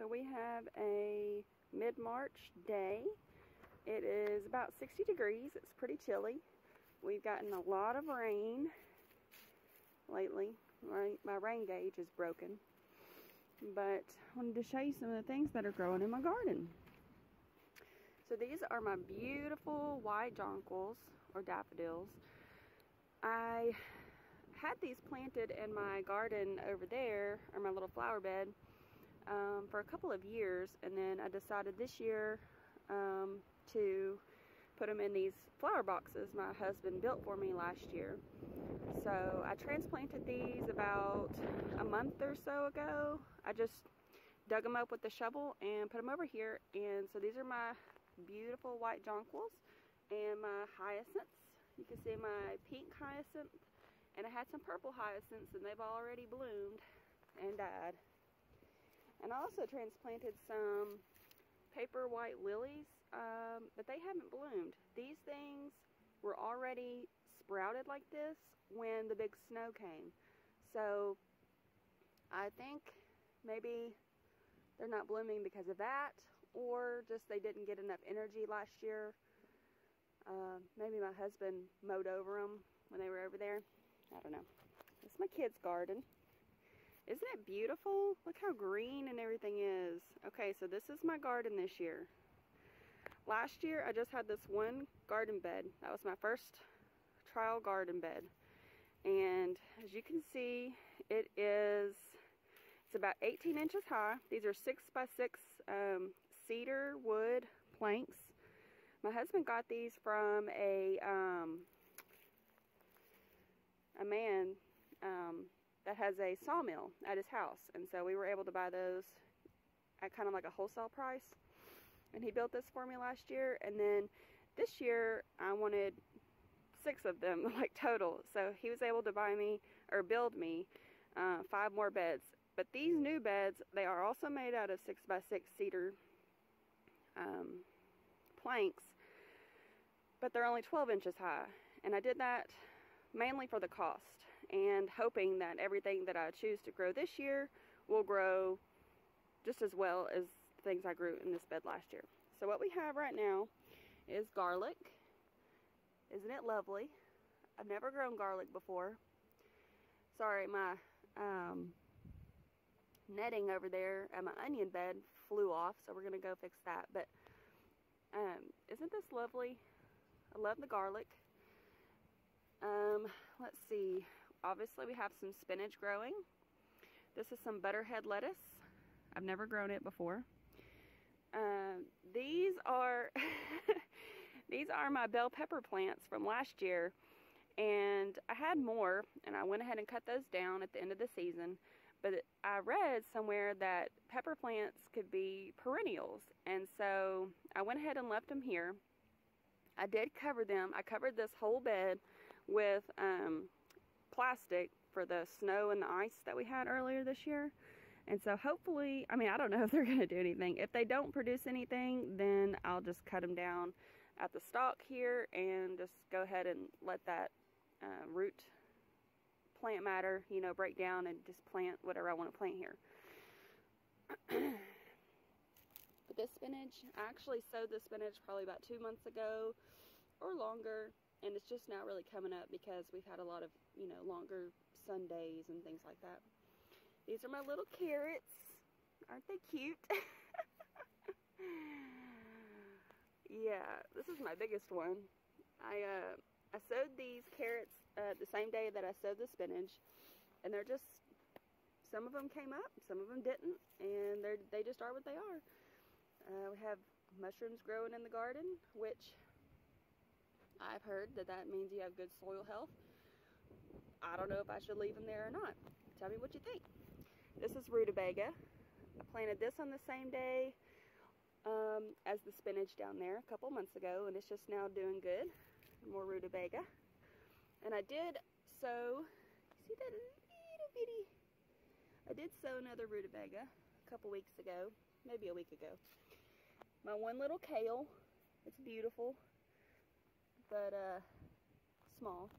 we have a mid-March day. It is about 60 degrees. It's pretty chilly. We've gotten a lot of rain lately. My rain gauge is broken. But I wanted to show you some of the things that are growing in my garden. So these are my beautiful white jonquils, or daffodils. I had these planted in my garden over there, or my little flower bed, for a couple of years, and then I decided this year to put them in these flower boxes my husband built for me last year. So I transplanted these about a month or so ago. I just dug them up with the shovel and put them over here, and so these are my beautiful white jonquils and my hyacinths. You can see my pink hyacinth, and I had some purple hyacinths, and they've already bloomed and died. And I also transplanted some paper white lilies, but they haven't bloomed. These things were already sprouted like this when the big snow came. So I think maybe they're not blooming because of that, or just they didn't get enough energy last year. Maybe my husband mowed over them when they were over there. I don't know. It's my kids' garden. Isn't it beautiful? Look how green and everything is. Okay, so this is my garden this year. Last year, I just had this one garden bed. That was my first trial garden bed. And as you can see, it's about 18 inches high. These are 6x6 cedar wood planks. My husband got these from a man that has a sawmill at his house, and so we were able to buy those at kind of like a wholesale price. And he built this for me last year, and then this year I wanted 6 of them, like total. So he was able to buy me, or build me, 5 more beds. But these new beds, they are also made out of 6x6 cedar planks, but they're only 12 inches high. And I did that mainly for the cost, and hoping that everything that I choose to grow this year will grow just as well as things I grew in this bed last year. So what we have right now is garlic. Isn't it lovely? I've never grown garlic before. Sorry, my netting over there at my onion bed flew off, so we're gonna go fix that. But isn't this lovely? I love the garlic. Let's see. Obviously, we have some spinach growing. This is some butterhead lettuce. I've never grown it before. These are these are my bell pepper plants from last year, and I had more, and I went ahead and cut those down at the end of the season. But I read somewhere that pepper plants could be perennials, and so I went ahead and left them here. I did cover them. I covered this whole bed with plastic for the snow and the ice that we had earlier this year. And so hopefully, I mean, I don't know if they're going to do anything. If they don't produce anything, then I'll just cut them down at the stalk here and just go ahead and let that root plant matter, you know, break down, and just plant whatever I want to plant here. But this spinach, I actually sowed this spinach probably about 2 months ago or longer, and it's just now really coming up because we've had a lot of, you know, longer sun days and things like that. These are my little carrots. Aren't they cute? Yeah, this is my biggest one. I sowed these carrots the same day that I sowed the spinach, and they're just, some of them came up, some of them didn't, and they just are what they are. We have mushrooms growing in the garden, which I've heard that means you have good soil health. I don't know if I should leave them there or not. Tell me what you think. This is rutabaga. I planted this on the same day as the spinach down there a couple months ago, and it's just now doing good. More rutabaga. And I did sow, see that little bitty? I did sow another rutabaga a couple weeks ago, maybe a week ago. My one little kale. It's beautiful, but small.